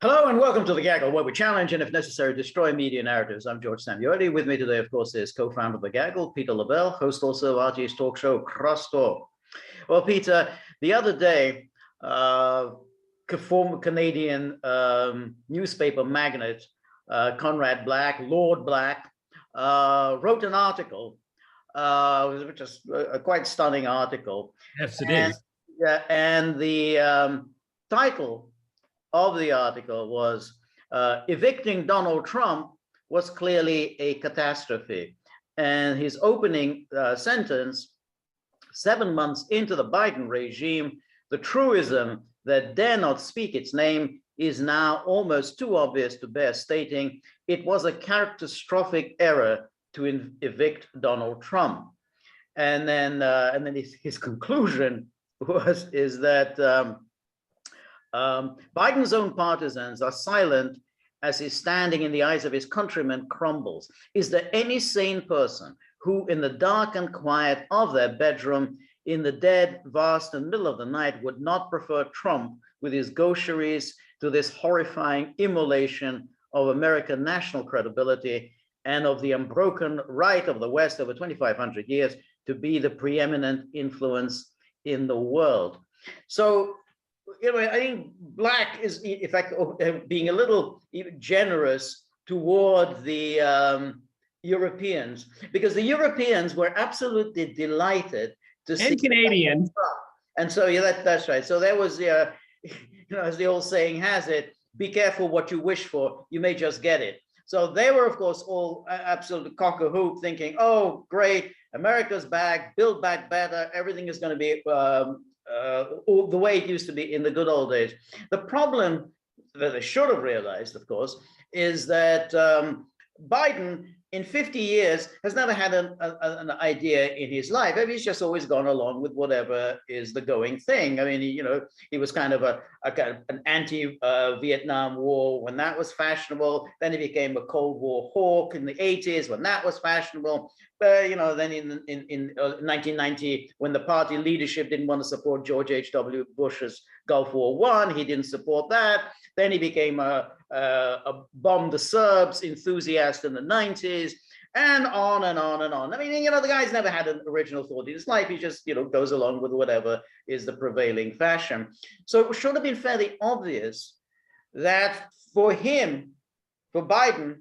Hello and welcome to The Gaggle, where we challenge and, if necessary, destroy media narratives. I'm George Szamuely. With me today, of course, is co-founder of The Gaggle, Peter Lavelle, host also of RT's talk show, Crosstalk. Well, Peter, the other day, former Canadian newspaper magnate, Conrad Black, Lord Black, wrote an article, which is a quite stunning article. Yes, it is. Yeah, and the title of the article was evicting Donald Trump was clearly a catastrophe. And his opening sentence, 7 months into the Biden regime, the truism that dare not speak its name is now almost too obvious to bear stating. It was a catastrophic error to evict Donald Trump. And then his conclusion is that Biden's own partisans are silent as his standing in the eyes of his countrymen crumbles. Is there any sane person who, in the dark and quiet of their bedroom, in the dead, vast, and middle of the night, would not prefer Trump with his gaucheries to this horrifying immolation of American national credibility and of the unbroken right of the West over 2,500 years to be the preeminent influence in the world? So, I think Black is, in fact, being a little generous toward the Europeans, because the Europeans were absolutely delighted to see Canadians. And so, yeah, that's right. So there was, as the old saying has it, be careful what you wish for, you may just get it. So they were, of course, all absolutely cock-a-hoop, thinking, oh, great, America's back, build back better, everything is going to be the way it used to be in the good old days. The problem that they should have realized, of course, is that Biden in 50 years has never had an idea in his life. I mean, he's just always gone along with whatever is the going thing. I mean, he was kind of an anti-Vietnam War when that was fashionable. Then he became a Cold War hawk in the 80s when that was fashionable. But then in 1990, when the party leadership didn't want to support George H.W. Bush's Gulf War I, he didn't support that. Then he became a bomb the Serbs enthusiast in the 90s, and on and on and on. I mean, the guy's never had an original thought in his life. He just, goes along with whatever is the prevailing fashion. So it should have been fairly obvious that for Biden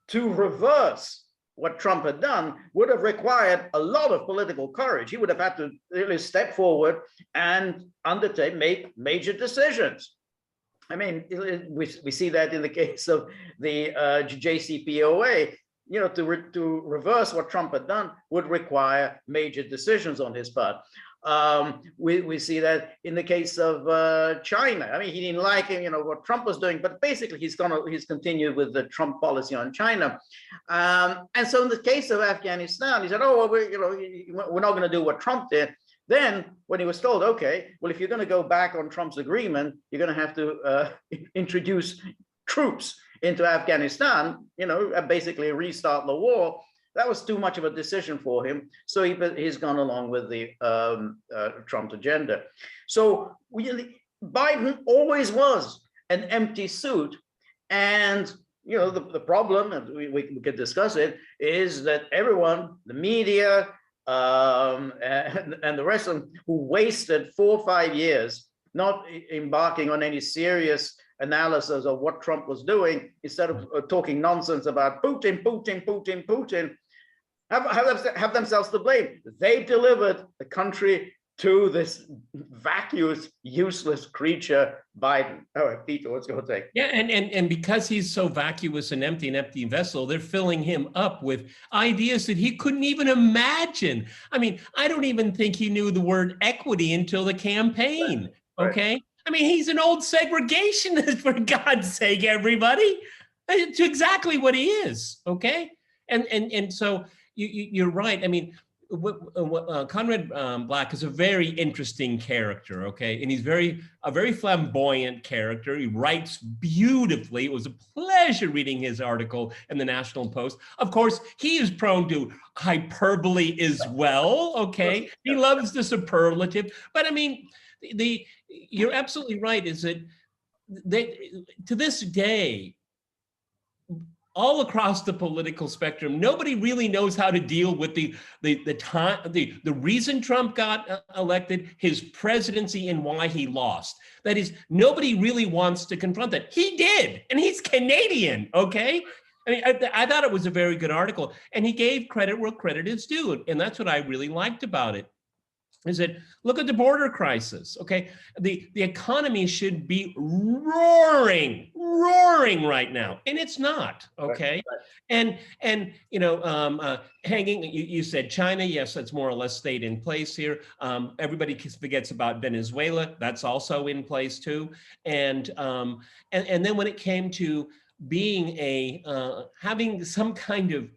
to reverse what Trump had done would have required a lot of political courage. He would have had to really step forward and make major decisions. I mean, we see that in the case of the JCPOA. To reverse what Trump had done would require major decisions on his part. We see that in the case of China. I mean, he didn't like what Trump was doing, but basically he's continued with the Trump policy on China. And so in the case of Afghanistan, he said, oh, well, we're not going to do what Trump did. Then when he was told, okay, well, if you're going to go back on Trump's agreement, you're going to have to introduce troops into Afghanistan, basically restart the war. That was too much of a decision for him. So he's gone along with the Trump agenda. So Biden always was an empty suit. And, the problem, and we could discuss it, is that everyone, the media, and the rest of them, who wasted 4 or 5 years not embarking on any serious analysis of what Trump was doing, instead of talking nonsense about Putin, have themselves to blame. They delivered the country to this vacuous, useless creature, Biden. All right, Peter, what's your take? Yeah, and because he's so vacuous and empty, an empty vessel, they're filling him up with ideas that he couldn't even imagine. I mean, I don't even think he knew the word equity until the campaign, okay? Right. I mean, he's an old segregationist, for God's sake, everybody. It's exactly what he is, okay? And so you're right. I mean, Conrad Black is a very interesting character, okay? And he's a very flamboyant character. He writes beautifully. It was a pleasure reading his article in the National Post. Of course, he is prone to hyperbole as well, okay? He loves the superlative. But I mean, you're absolutely right, is that to this day, all across the political spectrum, nobody really knows how to deal with the reason Trump got elected, his presidency, and why he lost. That is, nobody really wants to confront that. He did, and he's Canadian, okay? I mean, I thought it was a very good article, and he gave credit where credit is due, and that's what I really liked about it. Is that, look at the border crisis, okay? The economy should be roaring right now, and it's not, okay? And you know, hanging, you said China, yes, that's more or less stayed in place here. Everybody forgets about Venezuela, that's also in place too. And then when it came to being having some kind of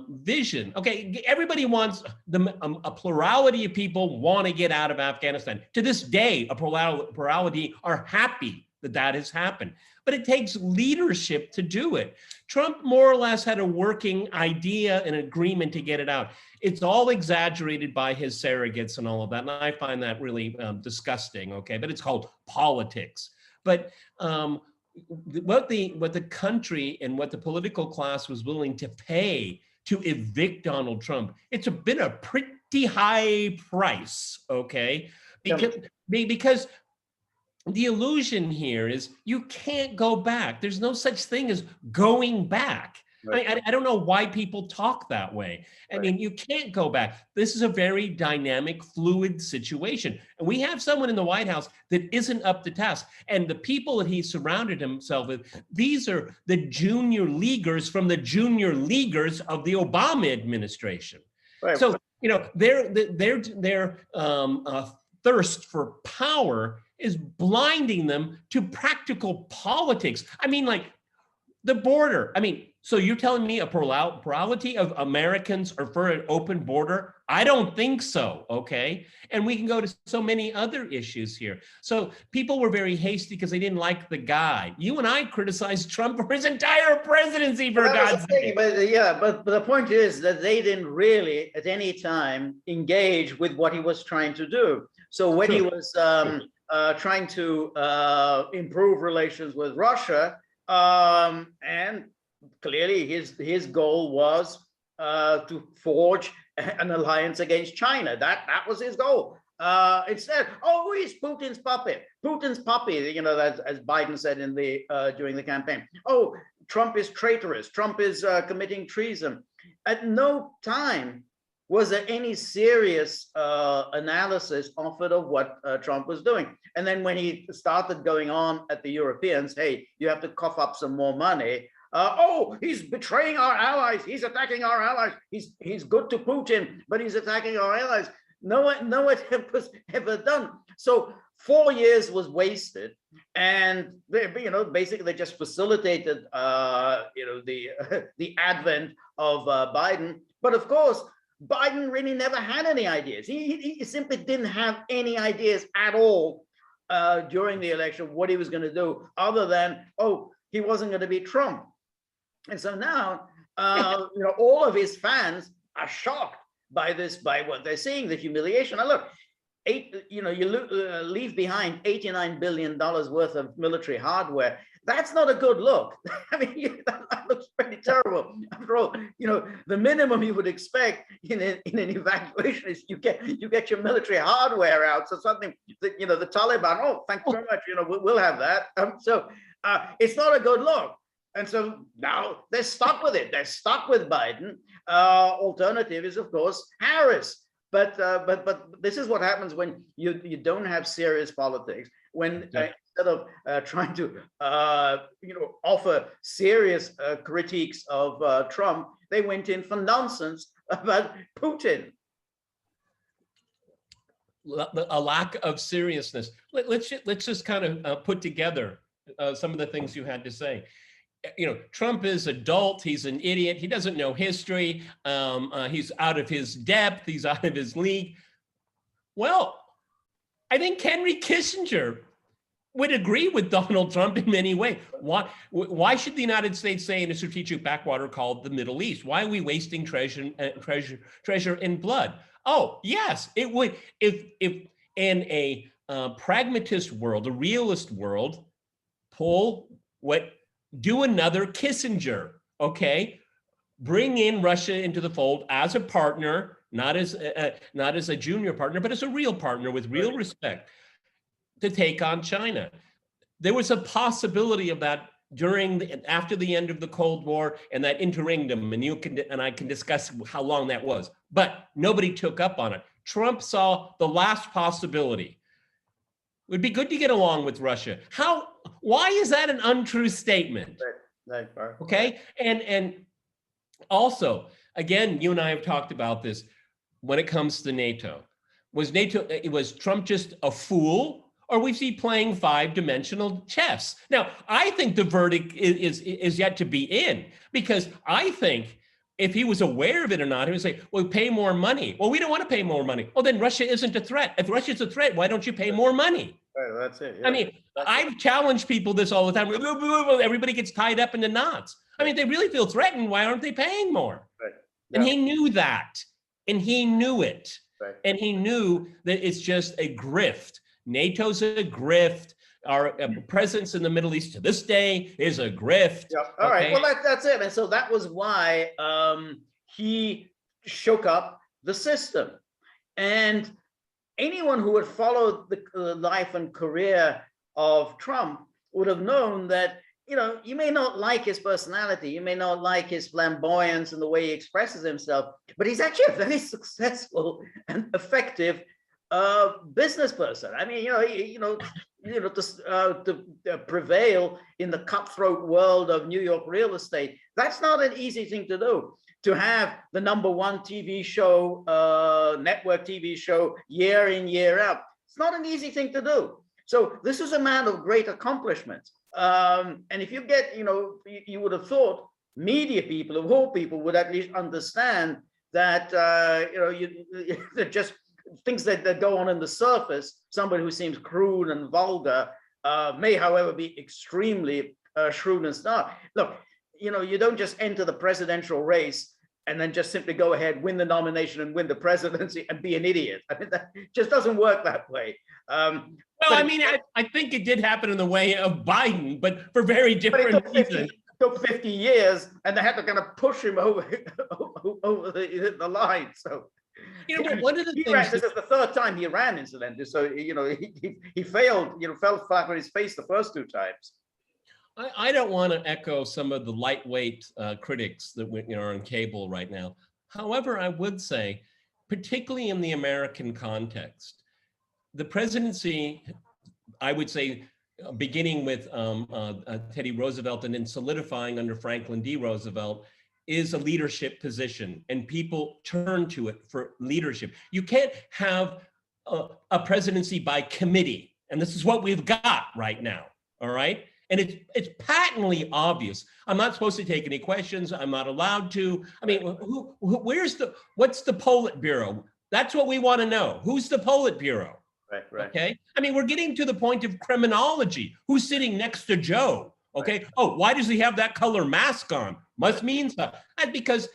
vision. Okay, everybody wants a plurality of people want to get out of Afghanistan. To this day, a plurality are happy that that has happened, but it takes leadership to do it. Trump more or less had a working idea and agreement to get it out. It's all exaggerated by his surrogates and all of that, and I find that really disgusting. Okay, but it's called politics. But what the country and what the political class was willing to pay to evict Donald Trump, it's been a pretty high price, okay? Because the illusion here is you can't go back. There's no such thing as going back. Right. I don't know why people talk that way. I mean, you can't go back. This is a very dynamic, fluid situation. And we have someone in the White House that isn't up to task. And the people that he surrounded himself with, these are the junior leaguers from the junior leaguers of the Obama administration. Right. So, you know, their thirst for power is blinding them to practical politics. I mean, like the border. I mean, so you're telling me a plurality of Americans are for an open border? I don't think so, okay? And we can go to so many other issues here. So people were very hasty because they didn't like the guy. You and I criticized Trump for his entire presidency, for God's sake. But the point is that they didn't really at any time engage with what he was trying to do. So when he was trying to improve relations with Russia, and clearly his goal was to forge an alliance against China. That was his goal. Instead, oh, he's Putin's puppet. Putin's puppy, you know, as Biden said in the during the campaign. Oh, Trump is traitorous. Trump is committing treason. At no time was there any serious analysis offered of what Trump was doing. And then when he started going on at the Europeans, hey, you have to cough up some more money. Oh, he's betraying our allies. He's attacking our allies. He's good to Putin, but he's attacking our allies. No attempt was ever done. So 4 years was wasted, and they, you know, basically they just facilitated, you know, the advent of Biden. But of course, Biden really never had any ideas. He simply didn't have any ideas at all during the election what he was going to do, other than, oh, he wasn't going to beat Trump. And so now, you know, all of his fans are shocked by this, by what they're seeing, the humiliation. Now look, you leave behind $89 billion worth of military hardware. That's not a good look. I mean, that looks pretty terrible. After all, you know, the minimum you would expect in an evacuation is you get your military hardware out. So something that, you know, the Taliban, oh, thank you very much, you know, we'll have that. So it's not a good look. And so now they're stuck with it. They're stuck with Biden. Alternative is, of course, Harris. But this is what happens when you don't have serious politics. When instead of trying to you know, offer serious critiques of Trump, they went in for nonsense about Putin. A lack of seriousness. Let's just kind of put together some of the things you had to say. You know, Trump is adult. He's an idiot. He doesn't know history. He's out of his depth. He's out of his league. Well, I think Henry Kissinger would agree with Donald Trump in many ways. Why should the United States stay in a strategic backwater called the Middle East? Why are we wasting treasure and blood? Oh, yes, it would. If in a pragmatist world, a realist world, do another Kissinger, okay? Bring in Russia into the fold as a partner, not as a junior partner, but as a real partner with real respect to take on China. There was a possibility of that after the end of the Cold War and that interregnum, and I can discuss how long that was, but nobody took up on it. Trump saw the last possibility. It would be good to get along with Russia. Why is that an untrue statement? Okay, and also, again, you and I have talked about this when it comes to NATO. Was Trump just a fool? Or was he playing five-dimensional chess? Now, I think the verdict is yet to be in, because I think if he was aware of it or not, he would say, well, pay more money. Well, we don't want to pay more money. Well, then Russia isn't a threat. If Russia's a threat, why don't you pay more money? Right, that's it. Yeah. I mean, I've challenged people this all the time. Everybody gets tied up in the knots. I mean, they really feel threatened. Why aren't they paying more? Right. And he knew that, and he knew it. Right. And he knew that it's just a grift. NATO's a grift. Our presence in the Middle East to this day is a grift. Yeah. All right. Well, that's it. And so that was why he shook up the system. And anyone who had followed the life and career of Trump would have known that, you may not like his personality, you may not like his flamboyance and the way he expresses himself, but he's actually a very successful and effective business person. I mean, to prevail in the cutthroat world of New York real estate, that's not an easy thing to do. To have the #1 TV show, network TV show, year in, year out, it's not an easy thing to do. So this is a man of great accomplishment. And if you get, you would have thought media people, of all people, would at least understand that, just things that go on in the surface. Somebody who seems crude and vulgar may, however, be extremely shrewd and smart. Look, you don't just enter the presidential race and then just simply go ahead, win the nomination and win the presidency and be an idiot. I mean, that just doesn't work that way. I think it did happen in the way of Biden, but for very different reasons. It took 50 years, and they had to kind of push him over the line. So, one of the things, this is the third time he ran, incidentally. So, he failed, fell flat on his face the first two times. I don't want to echo some of the lightweight critics that are on cable right now. However, I would say, particularly in the American context, the presidency, I would say, beginning with Teddy Roosevelt and then solidifying under Franklin D. Roosevelt, is a leadership position, and people turn to it for leadership. You can't have a presidency by committee, and this is what we've got right now, all right? And it's patently obvious. I'm not supposed to take any questions. I'm not allowed to. I mean, what's the Politburo? That's what we want to know. Who's the Politburo? Right. Okay. I mean, we're getting to the point of criminology. Who's sitting next to Joe? Okay. Right. Oh, why does he have that color mask on? Must mean something. That's because,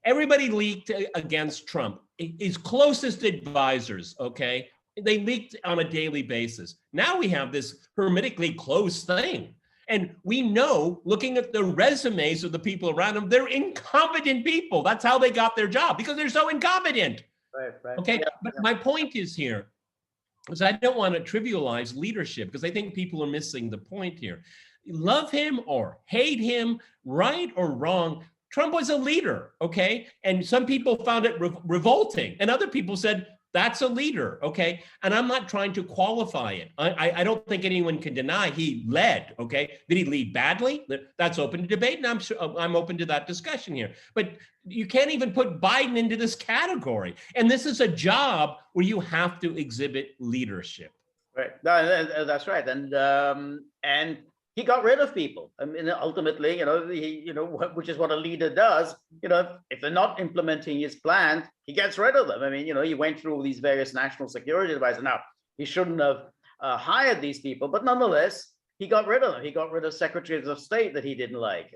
everybody leaked against Trump. His closest advisors, okay, they leaked on a daily basis. Now we have this hermetically closed thing. And we know, looking at the resumes of the people around them, they're incompetent people. That's how they got their job, because they're so incompetent. Right. Okay, yeah, but my point is here, is I don't want to trivialize leadership, because I think people are missing the point here. Love him or hate him, right or wrong, Trump was a leader, okay? And some people found it revolting, and other people said, that's a leader, okay? And I'm not trying to qualify it. I don't think anyone can deny he led, okay? Did he lead badly? That's open to debate, and I'm open to that discussion here. But you can't even put Biden into this category. And this is a job where you have to exhibit leadership. Right, no, that's right. And he got rid of people. I mean, ultimately, which is what a leader does. If they're not implementing his plan, he gets rid of them. I mean, he went through all these various national security advisors. Now, he shouldn't have hired these people, but nonetheless, he got rid of them. He got rid of secretaries of state that he didn't like.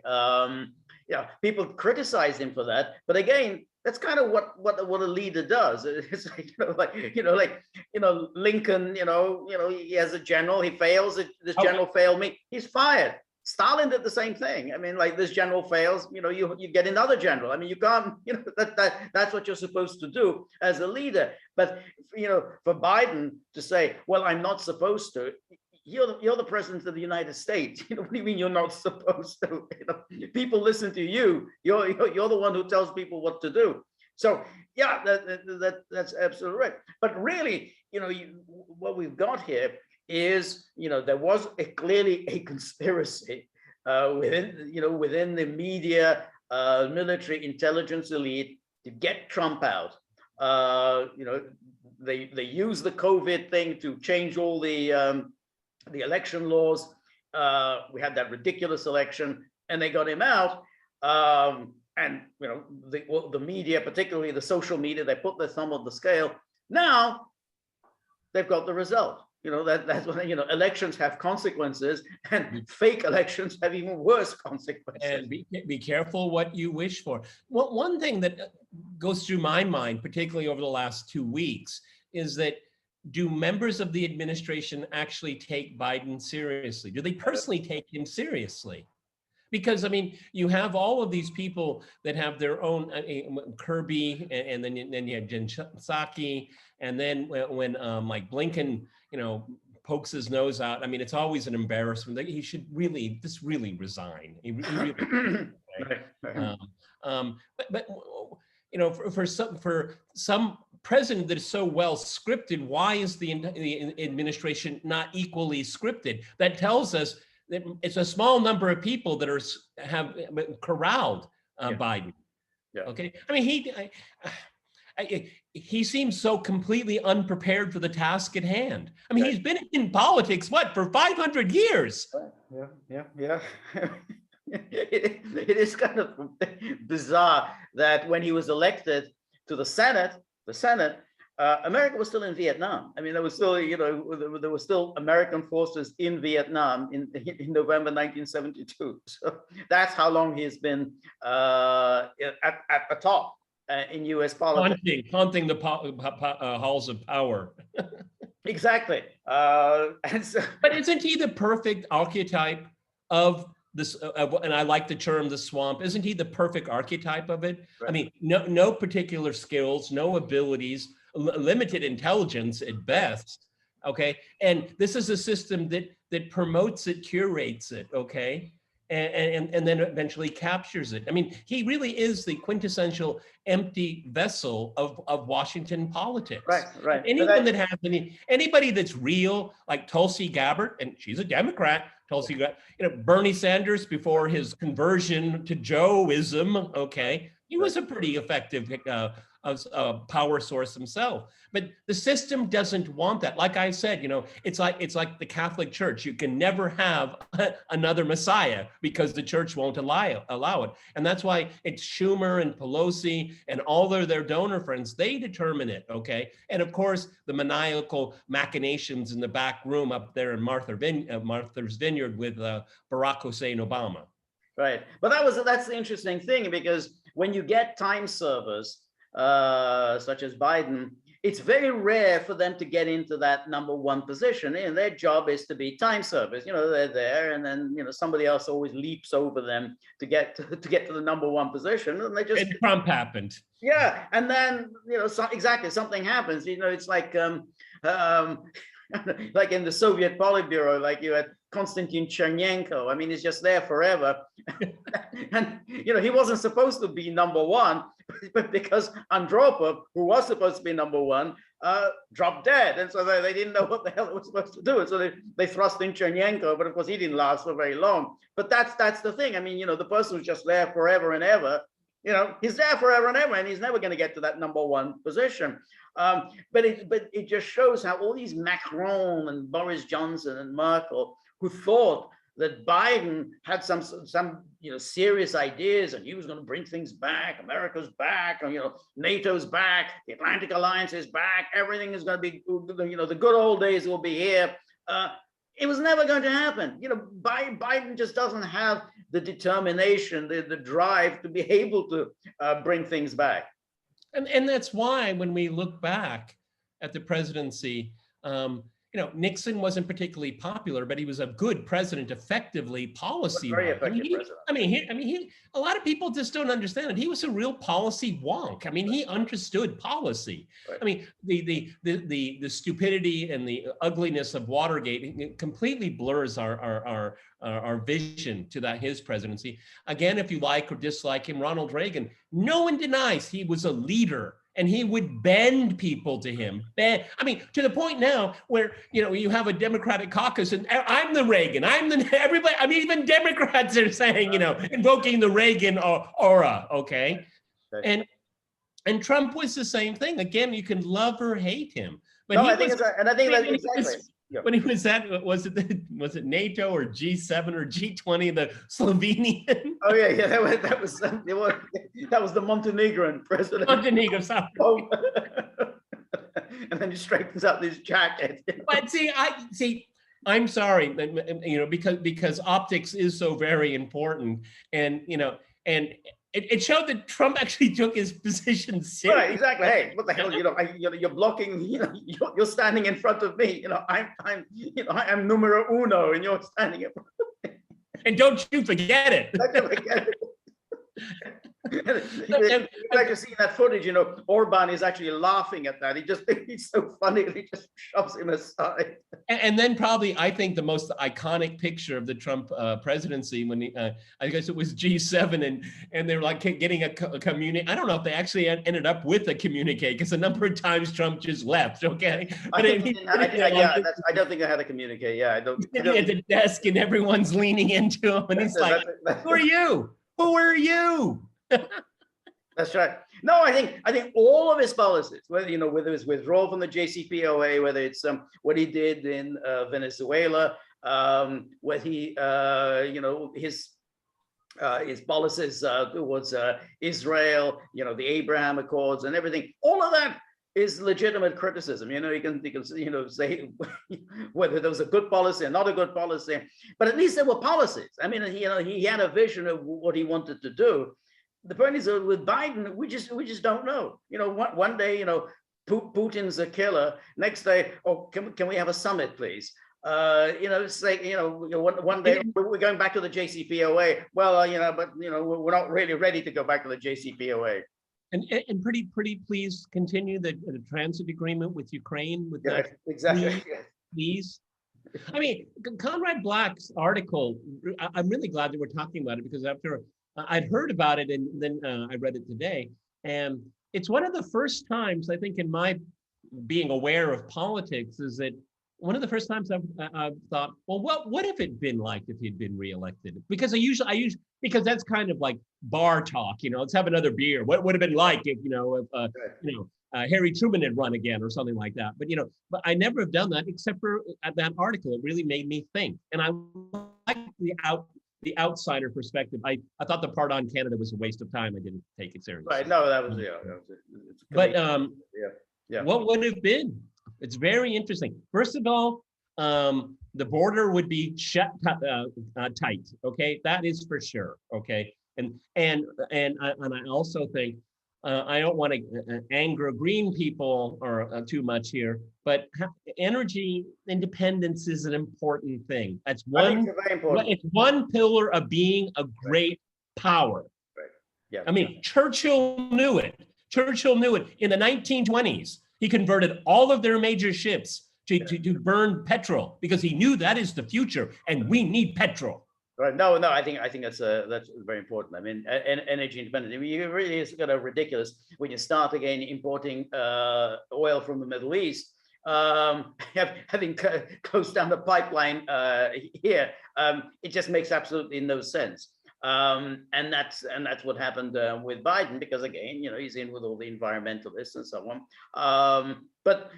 People criticized him for that. But again, that's kind of what a leader does. It's like, Lincoln, he has a general, he fails, this general failed me, he's fired. Stalin did the same thing. I mean, like, this general fails, you get another general. I mean, you can't, that's what you're supposed to do as a leader. But, for Biden to say, well, I'm not supposed to, you're the president of the United States. What do you mean you're not supposed to? People listen to you. You're the one who tells people what to do. So yeah, that's absolutely right. But really, what we've got here is, there was clearly a conspiracy within the media, military intelligence elite to get Trump out. They used the COVID thing to change all the election laws. We had that ridiculous election, and they got him out. And the media, particularly the social media, they put their thumb on the scale. Now they've got the result. That's what elections have consequences, and fake elections have even worse consequences. And be careful what you wish for. Well, one thing that goes through my mind, particularly over the last 2 weeks, is that, do members of the administration actually take Biden seriously? Do they personally take him seriously? Because, I mean, you have all of these people that have their own, Kirby, and then you have Jen Psaki, and then when like Blinken, pokes his nose out, I mean, it's always an embarrassment. He should really resign. He really but for some president that is so well scripted, why is the administration not equally scripted? That tells us that it's a small number of people that have corralled Biden. Yeah. Okay, I mean, he seems so completely unprepared for the task at hand. I mean, he's been in politics for 500 years. Yeah. It is kind of bizarre that when he was elected to the Senate, America was still in Vietnam. I mean, there was still, there were still American forces in Vietnam in November 1972. So that's how long he's been at the top in U.S. politics. Haunting the halls of power. Exactly. But isn't he the perfect archetype of this? And I like the term "the swamp." Isn't he the perfect archetype of it? Right. I mean, no particular skills, no abilities, limited intelligence at best. Okay, and this is a system that promotes it, curates it. Okay. And then eventually captures it. I mean, he really is the quintessential empty vessel of Washington politics. Right. Anybody that's real, like Tulsi Gabbard, and she's a Democrat, Tulsi Gabbard, Bernie Sanders before his conversion to Joeism, okay, he was a pretty effective power source himself. But the system doesn't want that. Like I said, it's like the Catholic Church. You can never have another Messiah because the church won't allow it. And that's why it's Schumer and Pelosi and all their donor friends, they determine it, okay? And of course, the maniacal machinations in the back room up there in Martha's Vineyard with Barack Hussein Obama. Right. But that's the interesting thing, because when you get time servers, such as Biden, it's very rare for them to get into that number one position. And their job is to be time servers. They're there, and then somebody else always leaps over them to get to the number one position, and they just. And Trump happened. Yeah, and then exactly, something happens. It's like like in the Soviet Politburo, like you had Konstantin Chernenko. I mean, he's just there forever. And, he wasn't supposed to be number one, but because Andropov, who was supposed to be number one, dropped dead. And so they didn't know what the hell it was supposed to do. And so they thrust in Chernenko, but of course he didn't last for very long. But that's the thing. I mean, the person who's just there forever and ever, he's there forever and ever, and he's never going to get to that number one position. But it just shows how all these Macron and Boris Johnson and Merkel, who thought that Biden had some serious ideas, and he was going to bring things back. America's back, and NATO's back, the Atlantic Alliance is back. Everything is going to be, the good old days will be here. It was never going to happen. Biden just doesn't have the determination, the drive to be able to bring things back. And that's why when we look back at the presidency, Nixon wasn't particularly popular, but he was a good president, effectively Very policy-wise. effective president. A lot of people just don't understand it. He was a real policy wonk. I mean, he understood policy. Right. I mean, the stupidity and the ugliness of Watergate, it completely blurs our vision to his presidency. Again, if you like or dislike him, Ronald Reagan, no one denies he was a leader. And he would bend people to him. To the point now where, you have a Democratic caucus and I'm the Reagan, everybody, even Democrats are saying, invoking the Reagan aura, okay? And Trump was the same thing. Again, you can love or hate him. But I think that's exactly. When he was at, was it NATO or G7 or G20, the Slovenian? Oh yeah, that was the Montenegrin president. Montenegro, sorry. Oh. And then he straightens out his jacket. But I'm sorry, because optics is so very important, and it showed that Trump actually took his position seriously. Right, exactly. Hey, what the hell? You're blocking. You're standing in front of me. I'm numero uno, and you're standing in front of me. And don't you forget it. Don't you forget it. Like you see in that footage, Orban is actually laughing at that. He's so funny, and he just shoves him aside. And then probably, I think the most iconic picture of the Trump presidency when I guess it was G7 and they were like getting a communique. I don't know if they actually ended up with a communique because a number of times Trump just left. Okay, I don't think I had a communique. Yeah, I don't. At the desk and everyone's leaning into him, and he's like, "Who are you? Who are you?" That's right. No, I think all of his policies, whether it's withdrawal from the JCPOA, whether it's what he did in Venezuela, whether he his policies towards Israel, the Abraham Accords and everything, all of that is legitimate criticism. You can say whether there was a good policy or not a good policy, but at least there were policies. I mean, he had a vision of what he wanted to do. The point is with Biden, we just don't know. One day, Putin's a killer. Next day, can we have a summit, please? It's like, one day we're going back to the JCPOA. Well, but we're not really ready to go back to the JCPOA. And pretty please continue the transit agreement with Ukraine. With that, exactly. Please. I mean, Conrad Black's article, I'm really glad that we're talking about it, because after I'd heard about it and then I read it today, and it's one of the first times, I think, in my being aware of politics, is that one of the first times I've thought, well, what if it'd been like if he'd been reelected? Because I usually because that's kind of like bar talk, let's have another beer. What would have been like if Harry Truman had run again or something like that? But I never have done that except for at that article. It really made me think, and I like the outsider perspective. I thought the part on Canada was a waste of time. I didn't take it seriously. Right. No, that was But what would have been? It's very interesting. First of all, the border would be shut tight. Okay, that is for sure. Okay, and I also think I don't want to anger green people or too much here, but energy independence is an important thing. That's one. It's one pillar of being a great power. Right. Yeah. I mean, Churchill knew it. Churchill knew it in the 1920s. He converted all of their major ships to burn petrol because he knew that is the future, and we need petrol. Right. No. I think that's very important. I mean, energy independence. I mean, it really is kind of ridiculous when you start again importing oil from the Middle East, having closed down the pipeline here. It just makes absolutely no sense. And that's what happened with Biden, because again, he's in with all the environmentalists and so on. But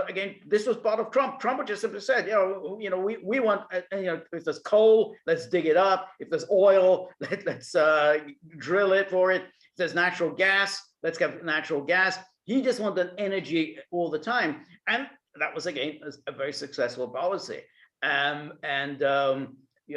again, this was part of Trump. Trump just simply said, we want, if there's coal, let's dig it up. If there's oil, let's drill it for it. If there's natural gas, let's get natural gas. He just wanted energy all the time, and that was again a very successful policy.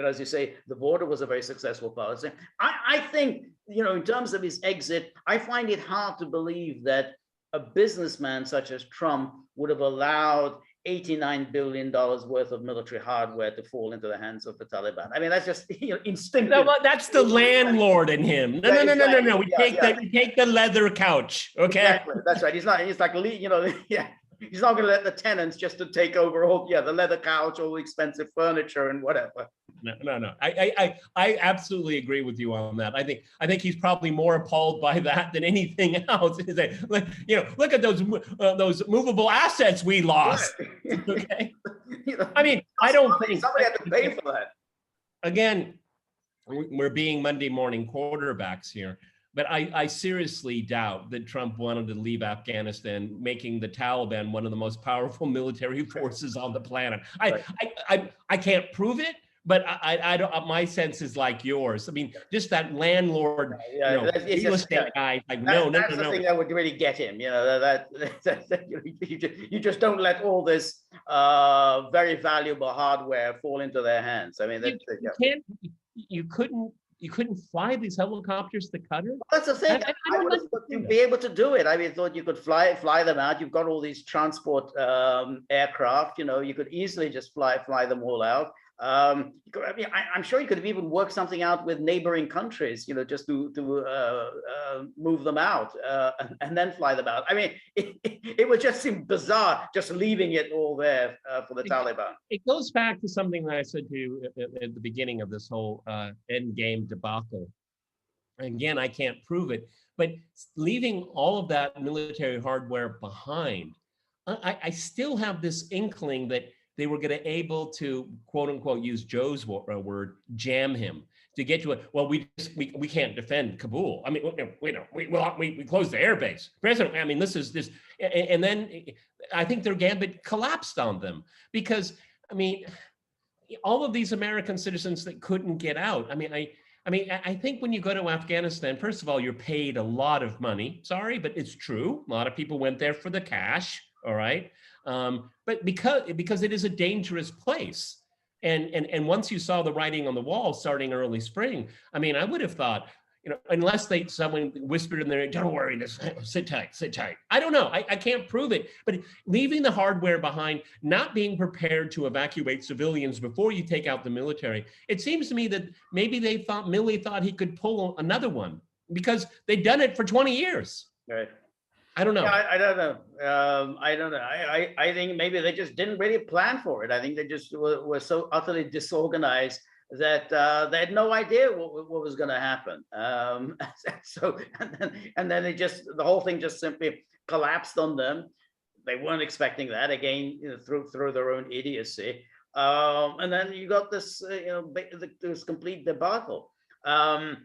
as you say, the border was a very successful policy. I think, in terms of his exit, I find it hard to believe that a businessman such as Trump would have allowed $89 billion worth of military hardware to fall into the hands of the Taliban. I mean, that's just instinctive. No, that's the landlord in him. No. We take the leather couch. Okay. Exactly. That's right. He's like, yeah. He's not going to let the tenants just to take over all, the leather couch, all the expensive furniture and whatever. No. I absolutely agree with you on that. I think he's probably more appalled by that than anything else. Look at those movable assets we lost. Right. Okay. I mean, I don't think somebody had to pay for that. Again, we're being Monday morning quarterbacks here. But I seriously doubt that Trump wanted to leave Afghanistan, making the Taliban one of the most powerful military forces on the planet. I can't prove it, but I don't. My sense is like yours. I mean, just that landlord, real estate guy. Like, that's the thing that would really get him. You just don't let all this very valuable hardware fall into their hands. I mean, you couldn't fly these helicopters to Qatar? Well, that's the thing. I would have thought you'd be able to do it. I thought you could fly them out. You've got all these transport aircraft. You could easily just fly them all out. I'm sure you could have even worked something out with neighboring countries, just to move them out and then fly them out. I mean, it would just seem bizarre just leaving it all there for the Taliban. It goes back to something that I said to you at the beginning of this whole end game debacle. Again, I can't prove it, but leaving all of that military hardware behind, I still have this inkling that they were going to able to, quote unquote, use Joe's word, jam him to get to it. Well, we can't defend Kabul. I mean, we closed the airbase. President, I mean, this is this, and then I think their gambit collapsed on them because, I mean, all of these American citizens that couldn't get out. I mean, I think when you go to Afghanistan, first of all, you're paid a lot of money. Sorry, but it's true. A lot of people went there for the cash. All right. But because it is a dangerous place. And once you saw the writing on the wall starting early spring, I mean, I would have thought, unless someone whispered in their ear, don't worry, sit tight. I don't know. I can't prove it. But leaving the hardware behind, not being prepared to evacuate civilians before you take out the military, it seems to me that maybe Milley thought he could pull another one because they'd done it for 20 years. Right. I don't know. Yeah, I don't know. I don't know. I think maybe they just didn't really plan for it. I think they just were so utterly disorganized that they had no idea what was going to happen. So and then the whole thing just simply collapsed on them. They weren't expecting that again, through their own idiocy. And then you got this, this complete debacle. And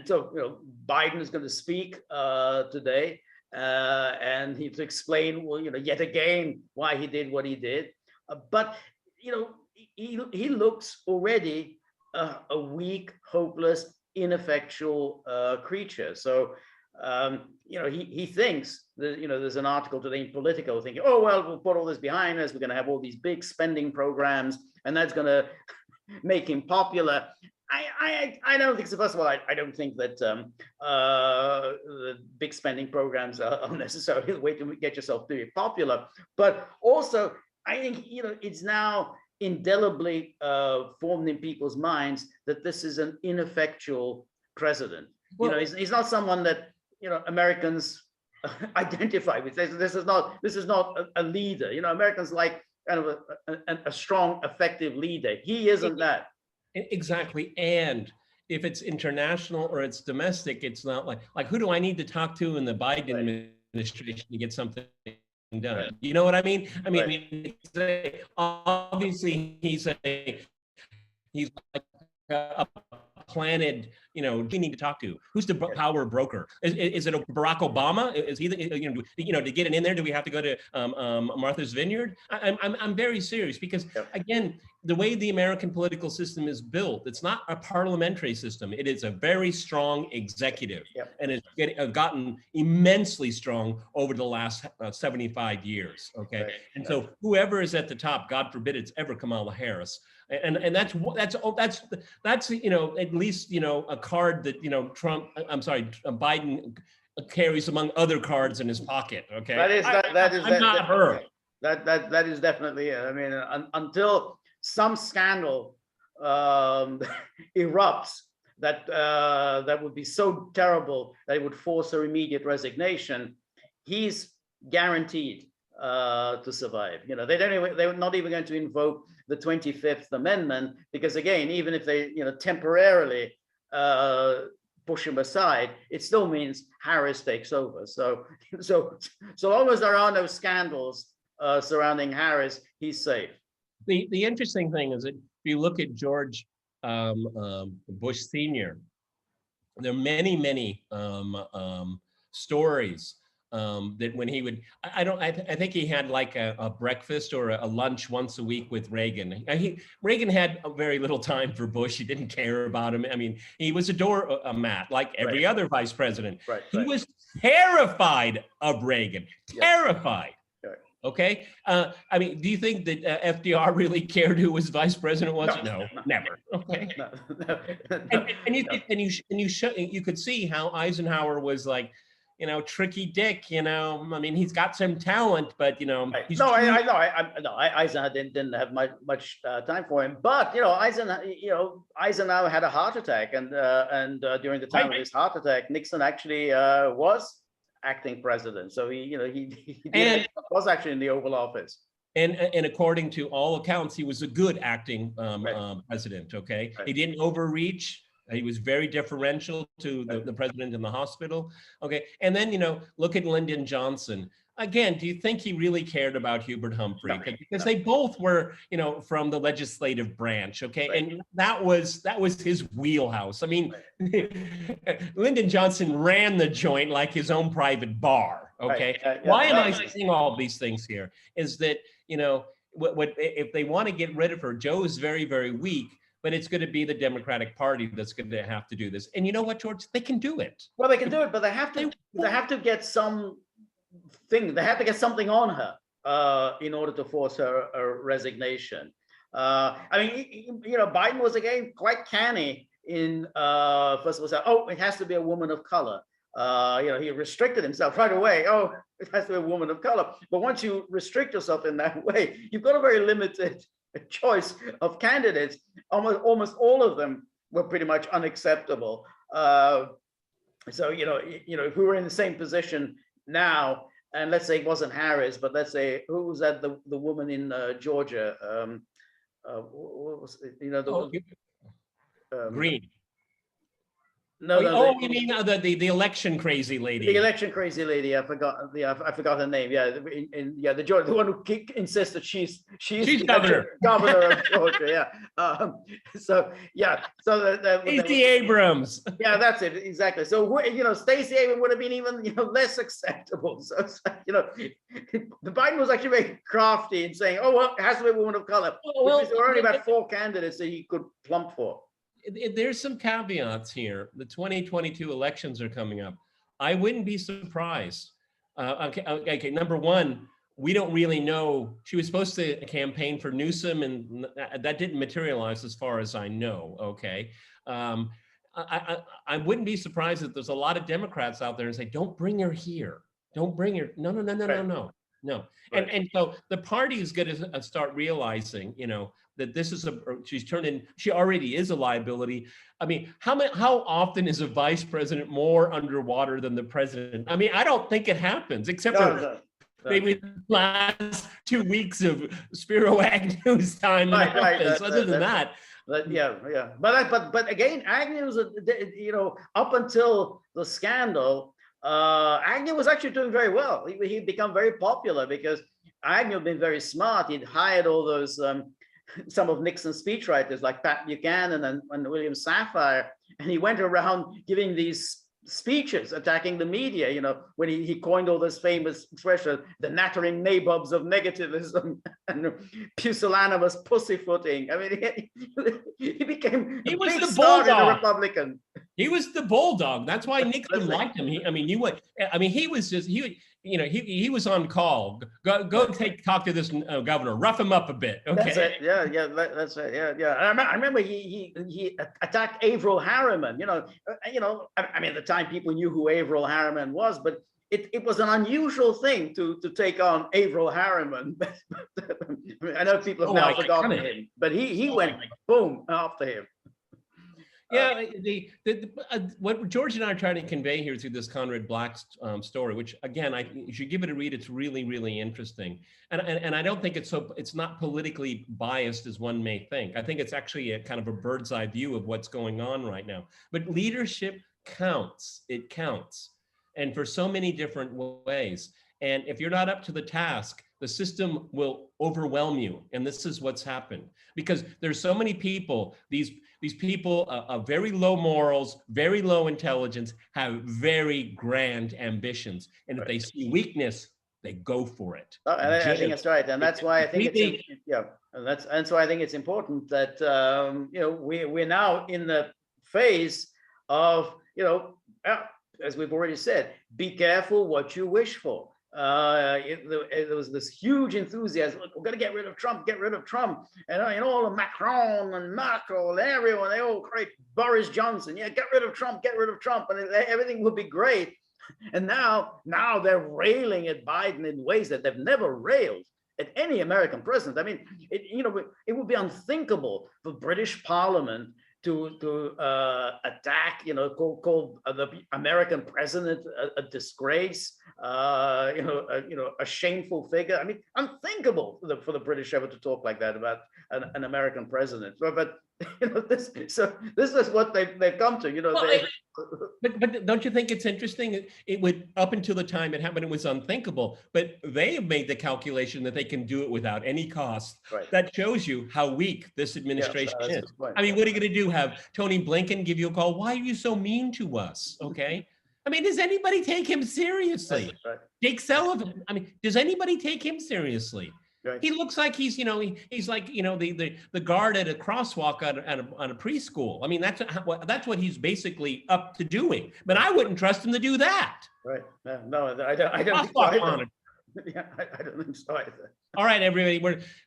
so Biden is going to speak today. And he to explain, yet again why he did what he did, but he looks already a weak, hopeless, ineffectual creature. So he thinks that there's an article today in Politico thinking, oh well, we'll put all this behind us. We're going to have all these big spending programs, and that's going to make him popular. I don't think so. First of all, I don't think that the big spending programs are necessarily the way to get yourself to be popular. But also, I think it's now indelibly formed in people's minds that this is an ineffectual president. Well, he's not someone that Americans identify with. This is not a leader. Americans like kind of a strong, effective leader. He isn't that. Exactly. And if it's international or it's domestic, it's not like who do I need to talk to in the Biden administration to get something done? Right. You know what I mean? I mean, obviously he's like a planted we need to talk to? Who's the power broker? Is it Barack Obama? Is he to get it in there? Do we have to go to Martha's Vineyard? I'm very serious because again, the way the American political system is built, it's not a parliamentary system. It is a very strong executive, and it's gotten immensely strong over the last 75 years. Okay, and so whoever is at the top, God forbid it's ever Kamala Harris, and that's at least a card that Biden carries among other cards in his pocket. Okay, not her. That is definitely it. I mean, until some scandal erupts that would be so terrible that it would force her immediate resignation, he's guaranteed to survive. They're not even going to invoke the 25th Amendment because, again, even if they temporarily push him aside, it still means Harris takes over. So long as there are no scandals surrounding Harris, he's safe. The interesting thing is that if you look at George Bush Sr., there are many stories that when he would, I think he had like a breakfast or a lunch once a week with Reagan. Reagan had very little time for Bush. He didn't care about him. I mean, he was a doormat like every other vice president. He was terrified of Reagan, terrified. Okay. I mean, do you think that FDR really cared who his vice president was? No, never. Okay. You could see how Eisenhower was like, tricky Dick. I mean, he's got some talent, but he's Eisenhower didn't have much time for him. But Eisenhower had a heart attack, and during the time of his heart attack, Nixon actually was acting president, so he was actually in the Oval Office. And according to all accounts, he was a good acting president. Okay, he didn't overreach. He was very deferential to the president in the hospital. Okay, and then look at Lyndon Johnson. Again, do you think he really cared about Hubert Humphrey? Because they both were, from the legislative branch, okay? And that was his wheelhouse. I mean, Lyndon Johnson ran the joint like his own private bar, okay? Why am I saying all these things here? Is that, what if they want to get rid of her, Joe is very, very weak, but it's going to be the Democratic Party that's going to have to do this. And you know what, George? They can do it. Well, they can do it, but they have to get they have to get something on her in order to force her resignation. I mean, Biden was again quite canny in first of all saying, "Oh, it has to be a woman of color." He restricted himself right away. Oh, it has to be a woman of color. But once you restrict yourself in that way, you've got a very limited choice of candidates. Almost all of them were pretty much unacceptable. So if we were in the same position now, and let's say it wasn't Harris, but let's say who was that? The woman in Georgia. What was it, Green. You mean the election crazy lady? The election crazy lady. I forgot her name. Yeah, the Georgia, the one who insists that she's governor of Georgia. Yeah. So Stacey Abrams. Yeah, that's it exactly. So Stacey Abrams would have been even less acceptable. So the Biden was actually very crafty in saying, "Oh well, it has to be a woman of color." Because there were only about 4 candidates that he could plump for. There's some caveats here. The 2022 elections are coming up. I wouldn't be surprised. Okay. Number one, we don't really know. She was supposed to campaign for Newsom, and that didn't materialize as far as I know. Okay. I wouldn't be surprised if there's a lot of Democrats out there and say, "Don't bring her here. Don't bring her." No. Right. And so the party is going to start realizing, that this is she already is a liability. I mean, how often is a vice president more underwater than the president? I mean, I don't think it happens, except for maybe the last 2 weeks of Spiro Agnew's time in office. Other than that. But again, Agnew was, up until the scandal, Agnew was actually doing very well. He'd become very popular because Agnew had been very smart. He'd hired all those some of Nixon's speechwriters like Pat Buchanan and William Safire, and he went around giving these speeches attacking the media, you know, when he coined all this famous expression, the nattering nabobs of negativism and pusillanimous pussyfooting. I mean, he became a big star in the Republican. He was the bulldog. That's why Nixon liked him. He was on call. Go talk to this governor. Rough him up a bit. Okay. That's it. Yeah, that's right. Yeah. I remember he attacked Averell Harriman. You know. I mean, at the time people knew who Averell Harriman was, but it was an unusual thing to take on Averell Harriman. I know people have now forgotten him, but he went boom after him. Yeah, what George and I are trying to convey here through this Conrad Black story, which again, you should give it a read. It's really, really interesting, and I don't think it's not politically biased as one may think. I think it's actually a kind of a bird's eye view of what's going on right now. But leadership counts. It counts, and for so many different ways. And if you're not up to the task, the system will overwhelm you. And this is what's happened because there's so many people, these people of very low morals, very low intelligence, have very grand ambitions. And if they see weakness, they go for it. Oh, and I think that's right. And that's why I think that's why I think it's important that, we're now in the phase of, as we've already said, be careful what you wish for. There was this huge enthusiasm. Look, we're going to get rid of Trump, and all of Macron and Merkel and everyone, they all great. Boris Johnson, get rid of Trump, and everything will be great. And now they're railing at Biden in ways that they've never railed at any American president. I mean, it would be unthinkable for British Parliament to attack, call the American president a disgrace, a shameful figure. I mean, unthinkable for the British ever to talk like that about an American president. But this is what they've come to. But don't you think it's interesting? It would, up until the time it happened, it was unthinkable. But they have made the calculation that they can do it without any cost. Right. That shows you how weak this administration is. I mean, what are you going to do? Have Tony Blinken give you a call? Why are you so mean to us? Okay. I mean, does anybody take him seriously? Right. Jake Sullivan. I mean, does anybody take him seriously? Right. He looks like he's like the guard at a crosswalk at a preschool. I mean, that's what he's basically up to doing. But I wouldn't trust him to do that. Right? No, I don't think so either. Yeah, I don't think so either. All right, everybody,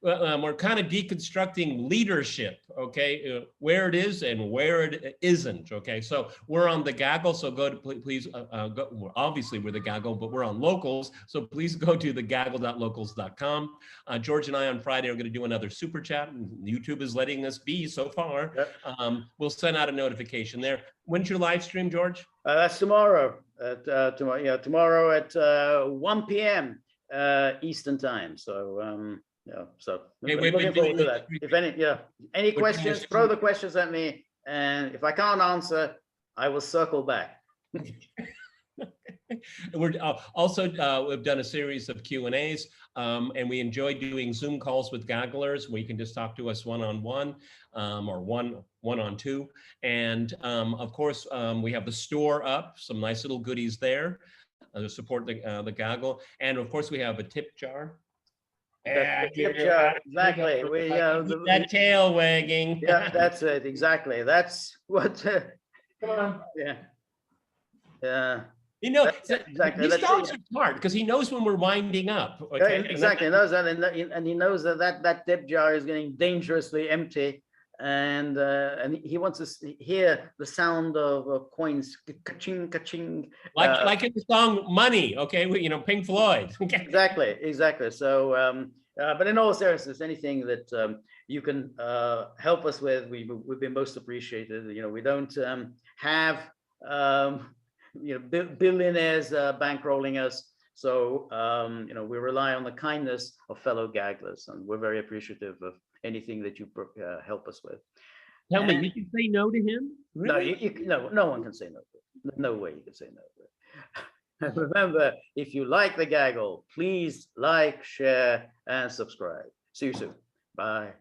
we're kind of deconstructing leadership, okay, where it is and where it isn't, okay. So we're on the Gaggle, so go to please go. Obviously, we're the Gaggle, but we're on Locals, so please go to thegaggle.locals.com. George and I on Friday are going to do another super chat, and YouTube is letting us be so far. Yep. We'll send out a notification there. When's your live stream, George? That's tomorrow. Tomorrow at 1 p.m. Eastern time. So okay, looking forward to that. If any questions, throw the questions at me, and if I can't answer, I will circle back. We're also we've done a series of Q&As, and we enjoy doing Zoom calls with gagglers where you can just talk to us one-on-one or one-on-two. And of course, we have the store up, some nice little goodies there to support the gaggle. And of course, we have a tip jar. Tip jar, exactly. That tail wagging. Yeah, that's it. Exactly. That's what. Come on. Yeah. Exactly. These dogs are smart because he knows when we're winding up. Okay. Exactly. He knows that, and he knows that tip jar is getting dangerously empty, and he wants to hear the sound of coins, ka-ching, ka-ching. Like in the song "Money." Okay, Pink Floyd. Exactly. So, but in all seriousness, anything that you can help us with, we've been most appreciated. We don't have. Billionaires bankrolling us. So, we rely on the kindness of fellow gagglers, and we're very appreciative of anything that you help us with. Tell me, you can say no to him? Really? No one can say no to him. There's no way you can say no to it. And remember, if you like the Gaggle, please like, share, and subscribe. See you soon. Bye.